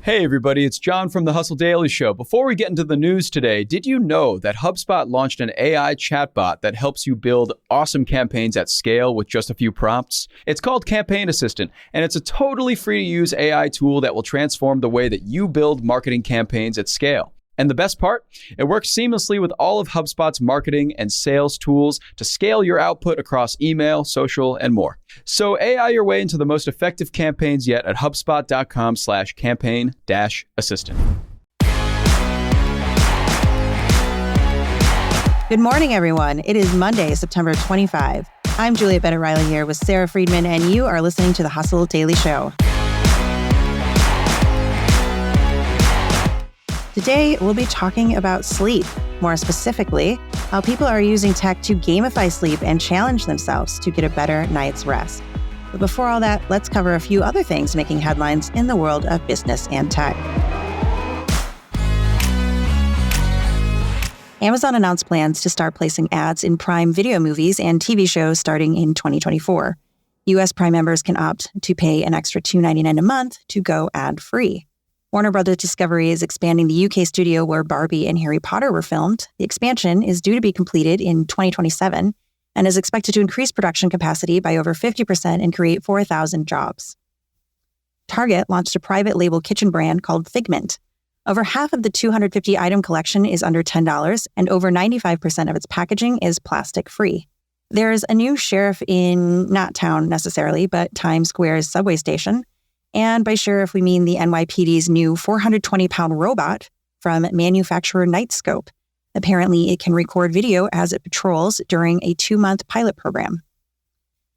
Hey everybody, it's John from the Hustle Daily Show. Before we get into the news today, did you know that HubSpot launched an AI chatbot that helps you build awesome campaigns at scale with just a few prompts? It's called Campaign Assistant, and it's a totally free to use AI tool that will transform the way that you build marketing campaigns at scale. And the best part? It works seamlessly with all of HubSpot's marketing and sales tools to scale your output across email, social, and more. So AI your way into the most effective campaigns yet at HubSpot.com/campaign-assistant. Good morning, everyone. It is Monday, September 25. I'm Juliet Bennett Rylah here with Sara Friedman, and you are listening to the Hustle Daily Show. Today, we'll be talking about sleep. More specifically, how people are using tech to gamify sleep and challenge themselves to get a better night's rest. But before all that, let's cover a few other things making headlines in the world of business and tech. Amazon announced plans to start placing ads in Prime Video movies and TV shows starting in 2024. U.S. Prime members can opt to pay an extra $2.99 a month to go ad-free. Warner Bros. Discovery is expanding the UK studio where Barbie and Harry Potter were filmed. The expansion is due to be completed in 2027 and is expected to increase production capacity by over 50% and create 4,000 jobs. Target launched a private label kitchen brand called Figment. Over half of the 250-item collection is under $10, and over 95% of its packaging is plastic-free. There's a new sheriff in, not town necessarily, but Times Square's subway station. And by sheriff, we mean the NYPD's new 420-pound robot from manufacturer Nightscope. Apparently, it can record video as it patrols during a 2-month pilot program.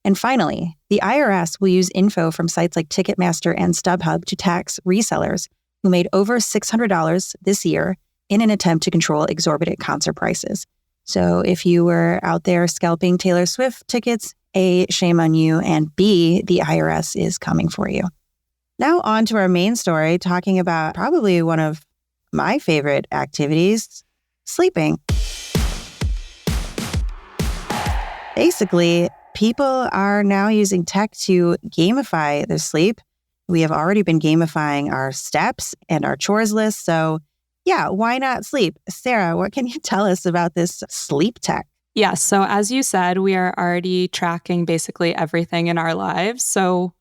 And finally, the IRS will use info from sites like Ticketmaster and StubHub to tax resellers who made over $600 this year in an attempt to control exorbitant concert prices. So if you were out there scalping Taylor Swift tickets, A, shame on you, and B, the IRS is coming for you. Now on to our main story, talking about probably one of my favorite activities, sleeping. Basically, people are now using tech to gamify their sleep. We have already been gamifying our steps and our chores list. So yeah, why not sleep? Sara, what can you tell us about this sleep tech? Yeah, so as you said, we are already tracking basically everything in our lives. So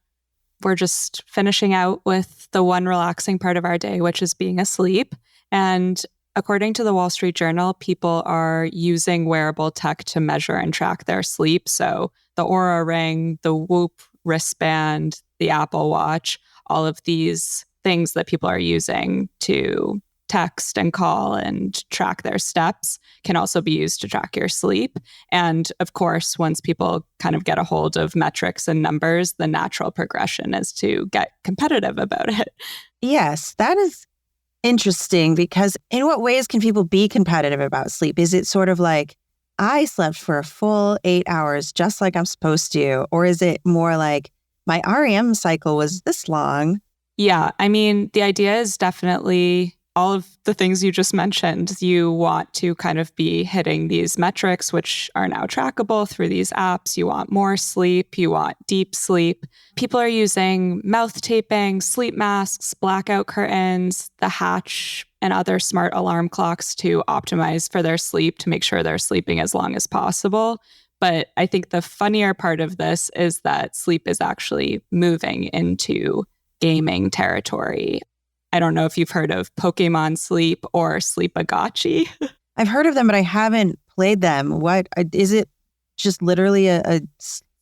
we're just finishing out with the one relaxing part of our day, which is being asleep. And according to the Wall Street Journal, people are using wearable tech to measure and track their sleep. So the Oura Ring, the Whoop wristband, the Apple Watch, all of these things that people are using to text and call and track their steps can also be used to track your sleep. And of course, once people kind of get a hold of metrics and numbers, the natural progression is to get competitive about it. Yes, that is interesting because in what ways can people be competitive about sleep? Is it sort of like, I slept for a full 8 hours just like I'm supposed to? Or is it more like, my REM cycle was this long? Yeah, I mean, the idea is definitely all of the things you just mentioned. You want to kind of be hitting these metrics, which are now trackable through these apps. You want more sleep. You want deep sleep. People are using mouth taping, sleep masks, blackout curtains, the Hatch, and other smart alarm clocks to optimize for their sleep to make sure they're sleeping as long as possible. But I think the funnier part of this is that sleep is actually moving into gaming territory. I don't know if you've heard of Pokemon Sleep or Sleepagachi. I've heard of them, but I haven't played them. What is it? Just literally a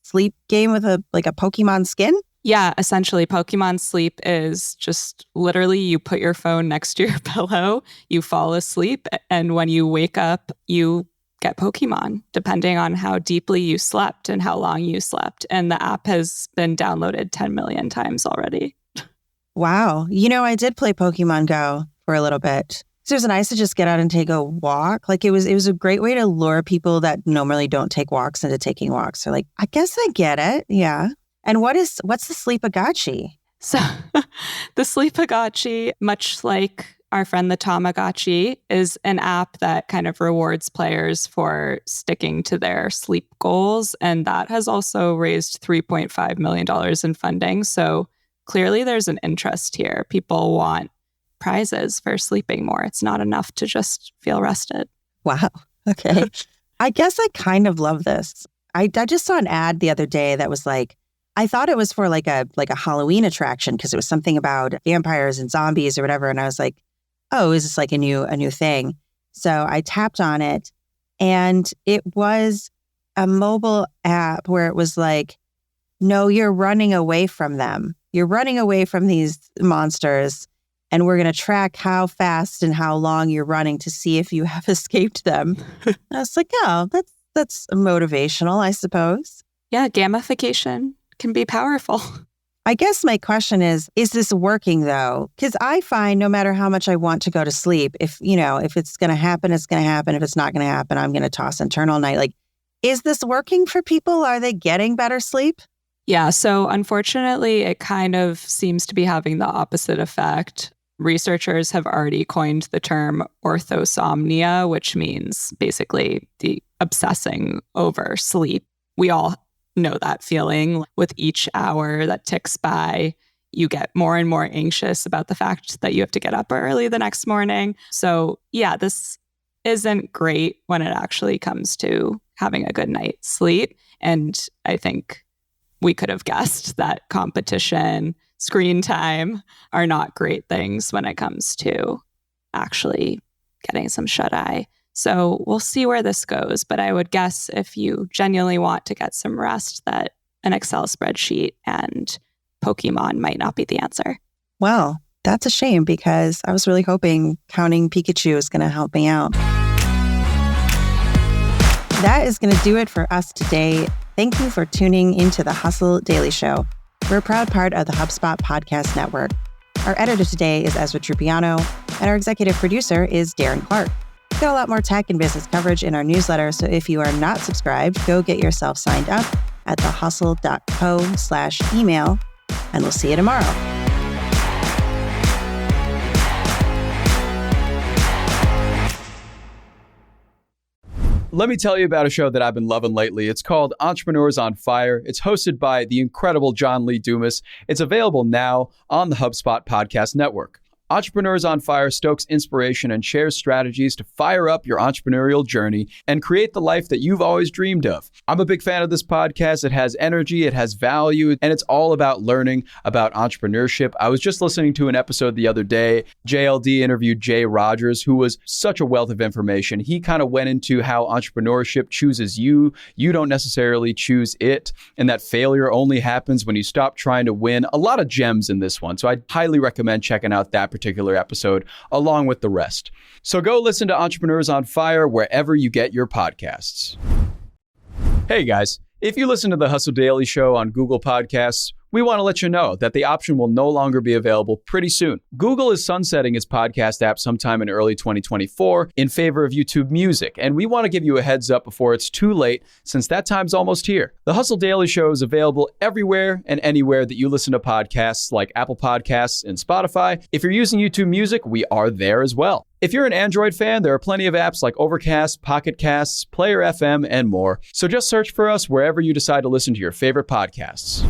sleep game with a Pokemon skin? Yeah, essentially Pokemon Sleep is just literally you put your phone next to your pillow, you fall asleep, and when you wake up, you get Pokemon, depending on how deeply you slept and how long you slept. And the app has been downloaded 10 million times already. Wow. You know, I did play Pokemon Go for a little bit. So it was nice to just get out and take a walk. Like it was a great way to lure people that normally don't take walks into taking walks. So like, I guess I get it. Yeah. And what's the Sleepagachi? So the Sleepagachi, much like our friend the Tamagotchi, is an app that kind of rewards players for sticking to their sleep goals. And that has also raised $3.5 million in funding. So clearly there's an interest here. People want prizes for sleeping more. It's not enough to just feel rested. Wow. Okay. I guess I kind of love this. I just saw an ad the other day that was like, I thought it was for like a Halloween attraction because it was something about vampires and zombies or whatever. And I was like, oh, is this like a new thing? So I tapped on it and it was a mobile app where it was like, no, you're running away from them. You're running away from these monsters. And we're going to track how fast and how long you're running to see if you have escaped them. I was like, oh, that's motivational, I suppose. Yeah, gamification can be powerful. I guess my question is this working though? Because I find no matter how much I want to go to sleep, if it's going to happen, it's going to happen. If it's not going to happen, I'm going to toss and turn all night. Like, is this working for people? Are they getting better sleep? Yeah, so unfortunately, it kind of seems to be having the opposite effect. Researchers have already coined the term orthosomnia, which means basically the obsessing over sleep. We all know that feeling. With each hour that ticks by, you get more and more anxious about the fact that you have to get up early the next morning. So yeah, this isn't great when it actually comes to having a good night's sleep. And I think we could have guessed that competition, screen time are not great things when it comes to actually getting some shut-eye. So we'll see where this goes. But I would guess if you genuinely want to get some rest, that an Excel spreadsheet and Pokemon might not be the answer. Well, that's a shame because I was really hoping counting Pikachu is going to help me out. That is going to do it for us today. Thank you for tuning into the Hustle Daily Show. We're a proud part of the HubSpot podcast network. Our editor today is Ezra Trupiano, and our executive producer is Darren Clarke. We've got a lot more tech and business coverage in our newsletter, so if you are not subscribed, go get yourself signed up at thehustle.co/email, and we'll see you tomorrow. Let me tell you about a show that I've been loving lately. It's called Entrepreneurs on Fire. It's hosted by the incredible John Lee Dumas. It's available now on the HubSpot podcast network. Entrepreneurs on Fire stokes inspiration and shares strategies to fire up your entrepreneurial journey and create the life that you've always dreamed of. I'm a big fan of this podcast. It has energy, it has value, and it's all about learning about entrepreneurship. I was just listening to an episode the other day. JLD interviewed Jay Rogers, who was such a wealth of information. He kind of went into how entrepreneurship chooses you. You don't necessarily choose it, and that failure only happens when you stop trying to win. A lot of gems in this one, so I highly recommend checking out that particular episode along with the rest. So go listen to Entrepreneurs on Fire wherever you get your podcasts. Hey guys, if you listen to the Hustle Daily Show on Google Podcasts, we want to let you know that the option will no longer be available pretty soon. Google is sunsetting its podcast app sometime in early 2024 in favor of YouTube Music, and we want to give you a heads up before it's too late since that time's almost here. The Hustle Daily Show is available everywhere and anywhere that you listen to podcasts like Apple Podcasts and Spotify. If you're using YouTube Music, we are there as well. If you're an Android fan, there are plenty of apps like Overcast, Pocket Casts, Player FM, and more. So just search for us wherever you decide to listen to your favorite podcasts.